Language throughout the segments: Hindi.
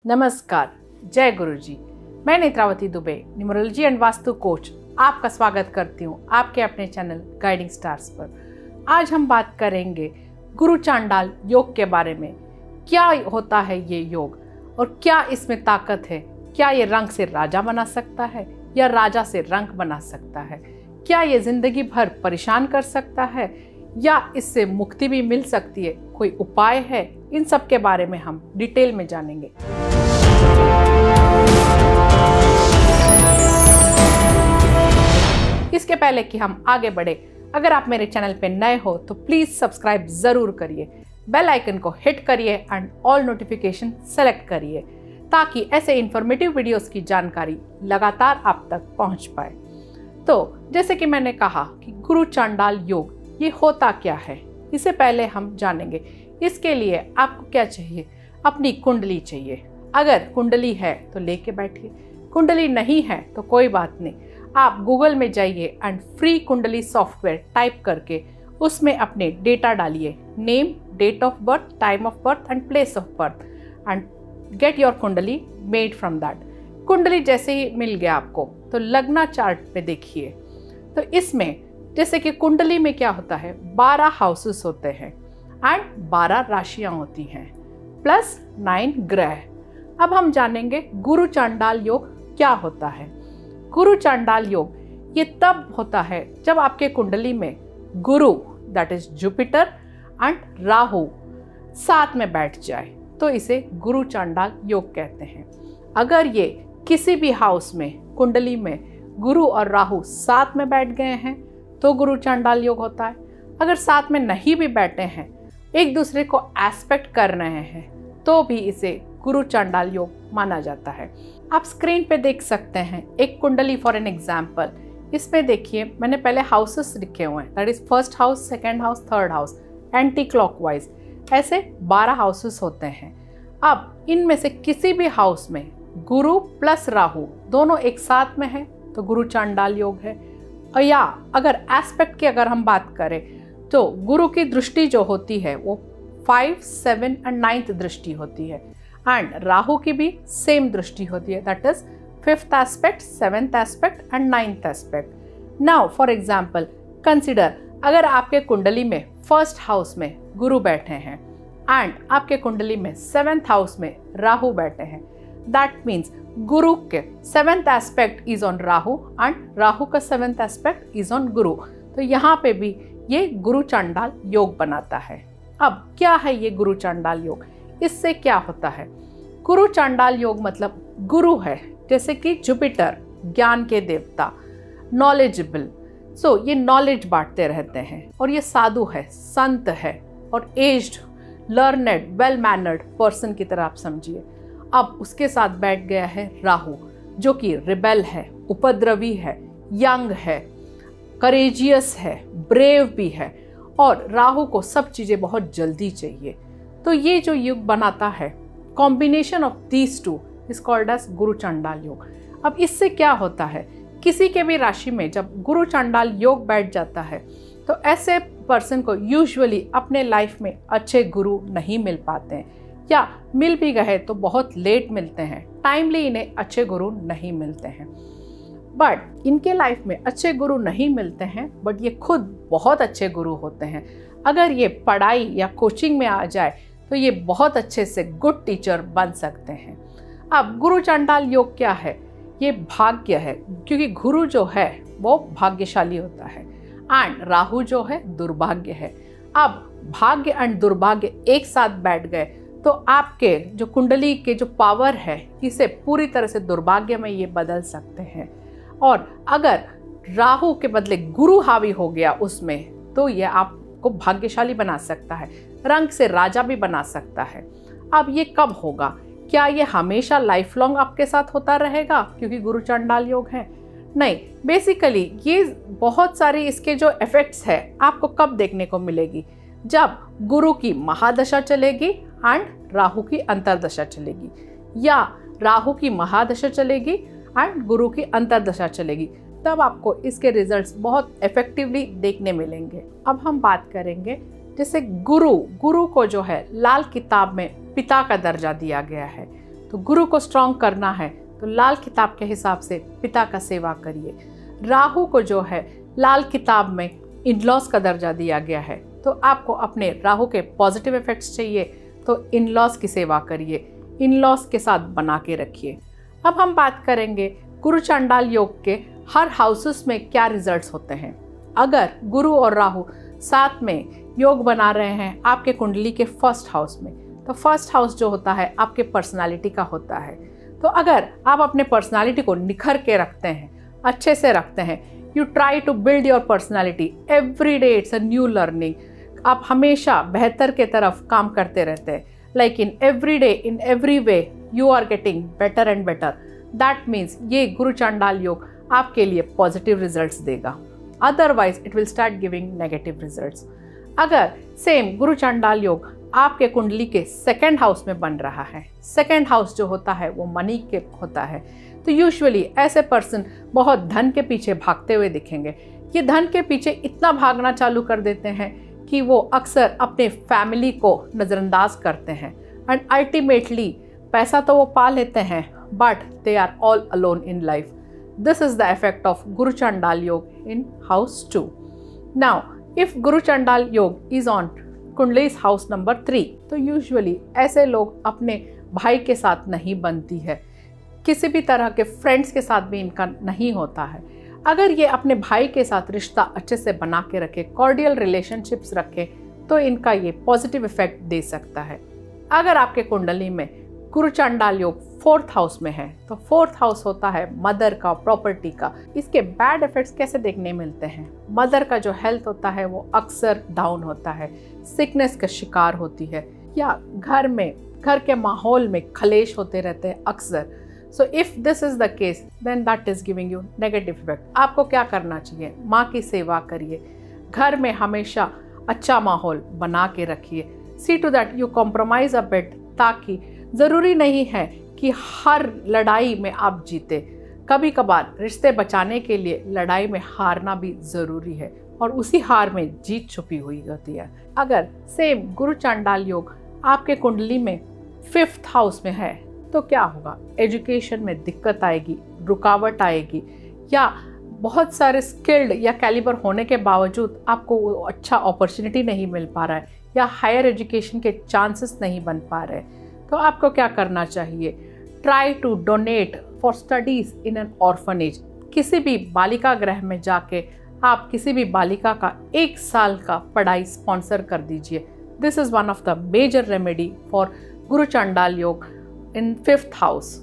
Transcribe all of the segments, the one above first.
नमस्कार, जय गुरुजी। मैं Netravati Dubey, numerology and vastu coach, आपका स्वागत करती हूँ आपके अपने चैनल गाइडिंग स्टार्स पर। आज हम बात करेंगे गुरु चांडाल योग के बारे में। क्या होता है ये योग और क्या इसमें ताकत है? क्या ये रंक से राजा बना सकता है या राजा से रंक बना सकता है? क्या ये जिंदगी भर परेशान कर सकता है या इससे मुक्ति भी मिल सकती है? कोई उपाय है? इन सब के बारे में हम डिटेल में जानेंगे। इसके पहले कि हम आगे बढ़े, अगर आप मेरे चैनल पे नए हो तो प्लीज सब्सक्राइब जरूर करिए, बेल आइकन को हिट करिए एंड ऑल नोटिफिकेशन सेलेक्ट करिए ताकि ऐसे इंफॉर्मेटिव वीडियोस की जानकारी लगातार आप तक पहुंच पाए। तो जैसे कि मैंने कहा कि गुरु चांडाल योग ये होता क्या है, इससे पहले हम जानेंगे। इसके लिए आपको क्या चाहिए? अपनी कुंडली चाहिए। अगर कुंडली है तो लेके बैठिए, कुंडली नहीं है तो कोई बात नहीं, आप गूगल में जाइए and free kundli software type करके उसमें अपने डेटा डालिए, name, date of birth, time of birth and place of birth and get your kundli made from that. Kundli जैसे ही मिल गया आपको तो लग्ना चार्ट पे देखिए। तो इसमें जैसे कि कुंडली में क्या होता है, 12 हाउसेस होते हैं एंड 12 राशियां होती हैं प्लस 9 ग्रह। अब हम जानेंगे गुरु चांडाल योग क्या होता है। गुरु चांडाल योग ये तब होता है जब आपके कुंडली में गुरु that is Jupiter and Rahu साथ में बैठ जाए तो इसे गुरु चांडाल योग कहते हैं। अगर ये किसी भी हाउस में कुंडली में गुरु और राहु साथ में बैठ गए हैं तो गुरु चांडाल योग होता है। अगर साथ में नहीं भी बैठे हैं, एक दूसरे को एस्पेक्ट कर रहे हैं तो भी इसे गुरु चांडाल योग माना जाता है। आप स्क्रीन पे देख सकते हैं एक कुंडली फॉर एन एग्जाम्पल। इसमें देखिए मैंने पहले हाउसेस लिखे हुए हैं, that is first house, second house, third house, anti clockwise, ऐसे 12 हाउसेस होते हैं। अब इनमें से किसी भी हाउस में गुरु प्लस राहु दोनों एक साथ में है तो गुरु चांडाल योग है। और या अगर एस्पेक्ट की अगर हम बात करें तो गुरु की दृष्टि जो होती है वो 5, 7 एंड 9th दृष्टि होती है एंड राहु की भी सेम दृष्टि होती है, that is 5th aspect, 7th aspect and 9th aspect. Now for example consider, अगर आपके कुंडली में फर्स्ट हाउस में गुरु बैठे हैं एंड आपके कुंडली में 7th हाउस में राहु बैठे हैं, दैट मीन्स गुरु के 7th aspect is on Rahu and Rahu का 7th एस्पेक्ट इज ऑन गुरु। तो यहाँ पे भी ये गुरु चांडाल योग बनाता है। अब क्या है ये गुरु चांडाल योग? इससे क्या होता है? गुरु चांडाल योग मतलब गुरु है जैसे कि जुपिटर ज्ञान के देवता, नॉलेजेबल, सो ये नॉलेज बांटते रहते हैं और ये साधु है, संत है और aged, learned, well mannered person की तरह आप समझिए। अब उसके साथ बैठ गया है राहु जो कि रिबेल है, उपद्रवी है, यंग है, करेजियस है, ब्रेव भी है और राहु को सब चीज़ें बहुत जल्दी चाहिए। तो ये जो युग बनाता है, combination of these two is called as Guru Chandal योग। अब इससे क्या होता है, किसी के भी राशि में जब गुरु चांडाल योग बैठ जाता है तो ऐसे पर्सन को यूजुअली अपने लाइफ में अच्छे गुरु नहीं मिल पाते हैं या मिल भी गए तो बहुत लेट मिलते हैं, टाइमली इन्हें अच्छे गुरु नहीं मिलते हैं। बट इनके लाइफ में अच्छे गुरु नहीं मिलते हैं बट ये खुद बहुत अच्छे गुरु होते हैं। अगर ये पढ़ाई या कोचिंग में आ जाए तो ये बहुत अच्छे से गुड टीचर बन सकते हैं। अब गुरु चांडाल योग क्या है? ये भाग्य है, क्योंकि गुरु जो है वो भाग्यशाली होता है एंड राहु जो है दुर्भाग्य है। अब भाग्य एंड दुर्भाग्य एक साथ बैठ गए तो आपके जो कुंडली के जो पावर है इसे पूरी तरह से दुर्भाग्य में ये बदल सकते हैं। और अगर राहु के बदले गुरु हावी हो गया उसमें तो ये आपको भाग्यशाली बना सकता है, रंग से राजा भी बना सकता है। अब ये कब होगा? क्या ये हमेशा लाइफ लॉन्ग आपके साथ होता रहेगा क्योंकि गुरु चांडाल योग है? नहीं, बेसिकली ये बहुत सारी इसके जो इफेक्ट्स है आपको कब देखने को मिलेगी? जब गुरु की महादशा चलेगी एंड राहु की अंतरदशा चलेगी, या राहु की महादशा चलेगी एंड गुरु की अंतरदशा चलेगी, तब आपको इसके रिजल्ट्स बहुत इफेक्टिवली देखने मिलेंगे। अब हम बात करेंगे जैसे गुरु को जो है लाल किताब में पिता का दर्जा दिया गया है। तो गुरु को स्ट्रॉन्ग करना है तो लाल किताब के हिसाब से पिता का सेवा करिए। राहु को जो है लाल किताब में इन-लॉज का दर्जा दिया गया है, तो आपको अपने राहु के पॉजिटिव इफेक्ट्स चाहिए तो इन-लॉज की सेवा करिए, इन-लॉज के साथ बना के रखिए। अब हम बात करेंगे गुरु चांडाल योग के हर हाउसेस में क्या रिजल्ट्स होते हैं। अगर गुरु और राहु साथ में योग बना रहे हैं आपके कुंडली के फर्स्ट हाउस में, तो फर्स्ट हाउस जो होता है आपके पर्सनालिटी का होता है। तो अगर आप अपने पर्सनालिटी को निखर के रखते हैं, अच्छे से रखते हैं, you try to build your personality every day, it's a new learning, आप हमेशा बेहतर के तरफ काम करते रहते हैं, like in every day in every way you are getting better and better, that means ये गुरु चांडाल योग आपके लिए पॉजिटिव रिजल्ट्स देगा। Otherwise it will start giving negative results. अगर सेम गुरु चांडाल योग आपके कुंडली के सेकंड हाउस में बन रहा है, सेकंड हाउस जो होता है वो मनी के होता है, तो यूजुअली ऐसे पर्सन बहुत धन के पीछे भागते हुए दिखेंगे। ये धन के पीछे इतना भागना चालू कर देते हैं कि वो अक्सर अपने फैमिली को नज़रअंदाज करते हैं एंड अल्टीमेटली पैसा तो वो पा लेते हैं but they are all alone in life. This is the effect of Guru Chandal योग इन हाउस 2। नाउ इफ गुरु चांडाल योग इज ऑन कुंडलीज हाउस नंबर 3, तो यूजुअली ऐसे लोग अपने भाई के साथ नहीं बनती है, किसी भी तरह के फ्रेंड्स के साथ भी इनका नहीं होता है। अगर ये अपने भाई के साथ रिश्ता अच्छे से बना के रखे, कॉर्डियल रिलेशनशिप्स रखे, तो इनका ये पॉजिटिव इफेक्ट दे सकता है। अगर आपके कुंडली में गुरु चांडाल योग 4th हाउस में है, तो 4th हाउस होता है मदर का, प्रॉपर्टी का। इसके बैड इफेक्ट्स कैसे देखने मिलते हैं? मदर का जो हेल्थ होता है वो अक्सर डाउन होता है, सिकनेस का शिकार होती है, या घर के माहौल में खलेश होते रहते हैं अक्सर। So if this is the case then that is giving you negative effect. आपको क्या करना चाहिए? माँ की सेवा करिए, घर में हमेशा अच्छा माहौल बना के रखिए, see to that you compromise a bit, ताकि ज़रूरी नहीं है कि हर लड़ाई में आप जीते, कभी कभार रिश्ते बचाने के लिए लड़ाई में हारना भी ज़रूरी है और उसी हार में जीत छुपी हुई होती है। अगर सेम गुरु चांडाल योग आपके कुंडली में 5th हाउस में है, तो क्या होगा? एजुकेशन में दिक्कत आएगी, रुकावट आएगी, या बहुत सारे स्किल्ड या कैलिबर होने के बावजूद आपको वो अच्छा अपॉर्चुनिटी नहीं मिल पा रहा है, या हायर एजुकेशन के चांसेस नहीं बन पा रहे। तो आपको क्या करना चाहिए? Try to donate for studies in an orphanage. किसी भी बालिका गृह में जाके आप किसी भी बालिका का 1 साल का पढ़ाई स्पॉन्सर कर दीजिए। This is one of the major remedy for Guru Chandal योग इन 5th हाउस।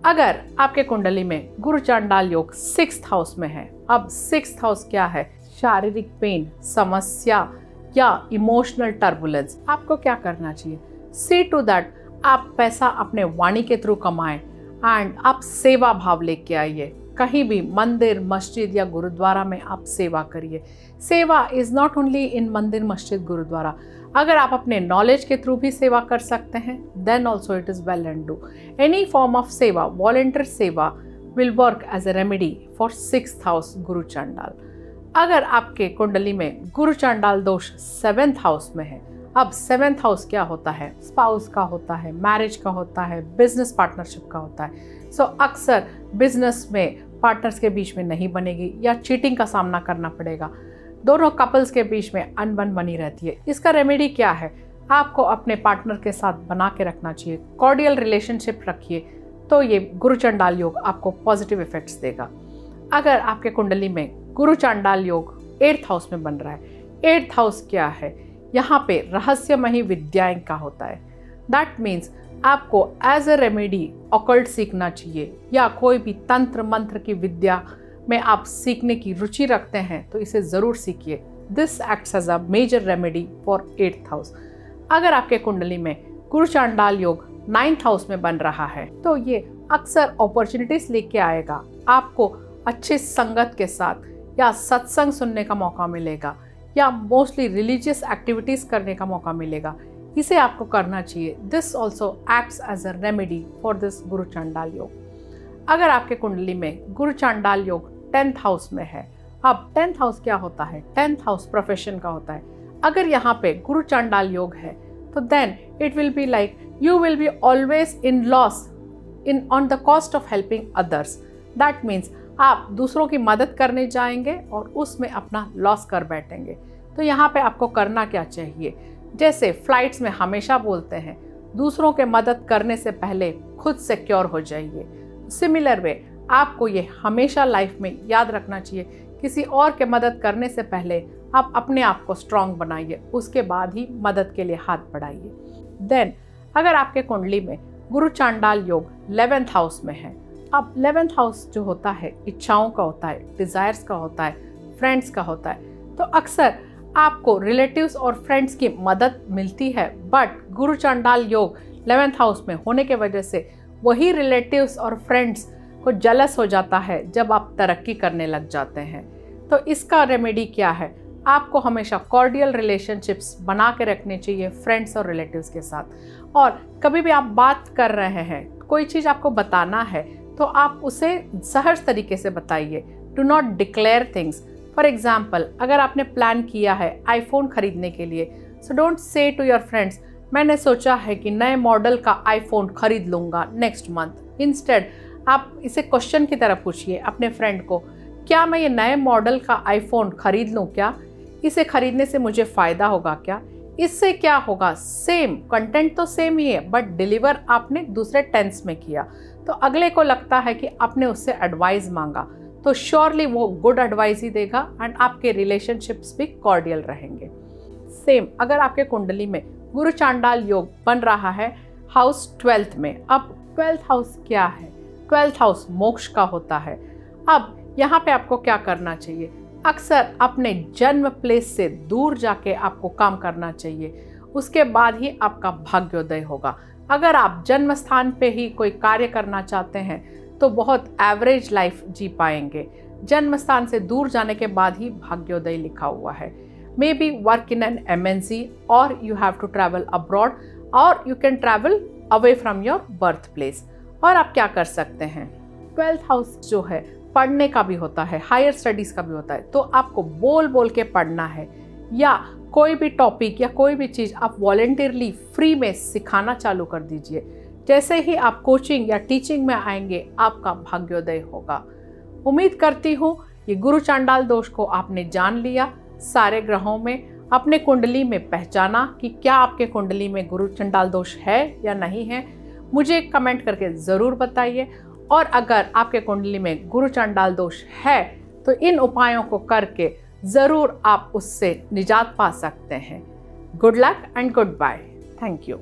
अगर आपके कुंडली में गुरु चांडाल योग 6th हाउस में है, अब 6th हाउस क्या है? शारीरिक पेन, समस्या या इमोशनल टर्बुलेंस। आपको क्या करना चाहिए? सी टू दैट आप पैसा अपने वाणी के थ्रू कमाएं एंड आप सेवा भाव लेके आइए। कहीं भी मंदिर, मस्जिद या गुरुद्वारा में आप सेवा करिए। सेवा इज़ नॉट ओनली इन मंदिर, मस्जिद, गुरुद्वारा। अगर आप अपने नॉलेज के थ्रू भी सेवा कर सकते हैं then also it is well and do. Any form of seva, volunteer seva will work as a remedy for 6th house Guru Chandal. अगर आपके कुंडली में गुरु चांडाल दोष 7th हाउस में है, अब 7th हाउस क्या होता है? स्पाउस का होता है, मैरिज का होता है, बिजनेस पार्टनरशिप का होता है। सो अक्सर बिजनेस में पार्टनर्स के बीच में नहीं बनेगी या चीटिंग का सामना करना पड़ेगा, दोनों कपल्स के बीच में अनबन बनी रहती है। इसका रेमेडी क्या है? आपको अपने पार्टनर के साथ बना के रखना चाहिए, कॉर्डियल रिलेशनशिप रखिए, तो ये गुरु चांडाल योग आपको पॉजिटिव इफेक्ट्स देगा। अगर आपके कुंडली में गुरु चांडाल योग 8th हाउस में बन रहा है, 8th हाउस क्या है? यहाँ पे रहस्यमयी विद्याएं का होता है। दैट मीन्स आपको एज अ रेमेडी ऑकल्ट सीखना चाहिए, या कोई भी तंत्र मंत्र की विद्या में आप सीखने की रुचि रखते हैं तो इसे ज़रूर सीखिए। This acts as a major remedy for 8th house. अगर आपके कुंडली में गुरु चांडाल योग 9th हाउस में बन रहा है, तो ये अक्सर अपॉर्चुनिटीज़ लेके आएगा। आपको अच्छे संगत के साथ या सत्संग सुनने का मौका मिलेगा, या मोस्टली रिलीजियस एक्टिविटीज़ करने का मौका मिलेगा। इसे आपको करना चाहिए। This also acts as a remedy for this Guru Chandal योग। अगर आपके कुंडली में गुरु चांडाल योग 10th हाउस में है, अब 10th हाउस क्या होता है? 10th हाउस प्रोफेशन का होता है। अगर यहाँ पे गुरु चांडाल योग है तो then it will be like you will be always in loss in on the cost of helping others. That means आप दूसरों की मदद करने जाएंगे और उसमें अपना लॉस कर बैठेंगे। तो यहाँ पे आपको करना क्या चाहिए, जैसे फ्लाइट्स में हमेशा बोलते हैं, दूसरों के मदद करने से पहले खुद सिक्योर हो जाइए। सिमिलर वे आपको ये हमेशा लाइफ में याद रखना चाहिए, किसी और के मदद करने से पहले आप अपने आप को स्ट्रांग बनाइए, उसके बाद ही मदद के लिए हाथ बढ़ाइए। देन अगर आपके कुंडली में गुरु चांडाल योग 11th हाउस में है, अब 11th हाउस जो होता है इच्छाओं का होता है, डिज़ायर्स का होता है, फ्रेंड्स का होता है, तो अक्सर आपको रिलेटिव्स और फ्रेंड्स की मदद मिलती है, बट गुरु चांडाल योग 11th हाउस में होने के वजह से वही रिलेटिव्स और फ्रेंड्स को जलस हो जाता है जब आप तरक्की करने लग जाते हैं। तो इसका रेमेडी क्या है, आपको हमेशा कॉर्डियल रिलेशनशिप्स बना के रखने चाहिए फ्रेंड्स और रिलेटिव्स के साथ। और कभी भी आप बात कर रहे हैं, कोई चीज़ आपको बताना है, तो आप उसे सहज तरीके से बताइए। Do not declare things. For example, अगर आपने प्लान किया है आईफोन खरीदने के लिए, so don't say to your friends, मैंने सोचा है कि नए मॉडल का आईफोन खरीद लूँगा नेक्स्ट मंथ। इंस्टेड आप इसे क्वेश्चन की तरह पूछिए अपने फ्रेंड को, क्या मैं ये नए मॉडल का आईफोन खरीद लूँ क्या? इसे खरीदने से मुझे फ़ायदा होगा क्या? इससे क्या होगा? सेम कंटेंट तो सेम ही है, बट डिलीवर आपने दूसरे टेंस में किया, तो अगले को लगता है कि आपने उससे एडवाइस मांगा, तो श्योरली वो गुड एडवाइस ही देगा एंड आपके रिलेशनशिप्स भी कॉर्डियल रहेंगे। सेम अगर आपके कुंडली में गुरु चांडाल योग बन रहा है हाउस 12th में, अब 12th हाउस क्या है? 12th हाउस मोक्ष का होता है। अब यहाँ पे आपको क्या करना चाहिए, अक्सर अपने जन्म प्लेस से दूर जाके आपको काम करना चाहिए, उसके बाद ही आपका भाग्योदय होगा। अगर आप जन्म स्थान पे ही कोई कार्य करना चाहते हैं तो बहुत एवरेज लाइफ जी पाएंगे। जन्म स्थान से दूर जाने के बाद ही भाग्योदय लिखा हुआ है। May be work in an MNC और you have to travel abroad और you can travel away from your birth place. और आप क्या कर सकते हैं, 12th हाउस जो है पढ़ने का भी होता है, हायर स्टडीज़ का भी होता है, तो आपको बोल बोल के पढ़ना है, या कोई भी टॉपिक या कोई भी चीज़ आप वॉलेंटियरली फ्री में सिखाना चालू कर दीजिए। जैसे ही आप कोचिंग या टीचिंग में आएंगे आपका भाग्योदय होगा। उम्मीद करती हूँ ये गुरु चांडाल दोष को आपने जान लिया, सारे ग्रहों में अपने कुंडली में पहचाना कि क्या आपके कुंडली में गुरु चांडाल दोष है या नहीं है। मुझे कमेंट करके ज़रूर बताइए, और अगर आपके कुंडली में गुरु चांडाल दोष है तो इन उपायों को करके ज़रूर आप उससे निजात पा सकते हैं। Good luck and goodbye. Thank you.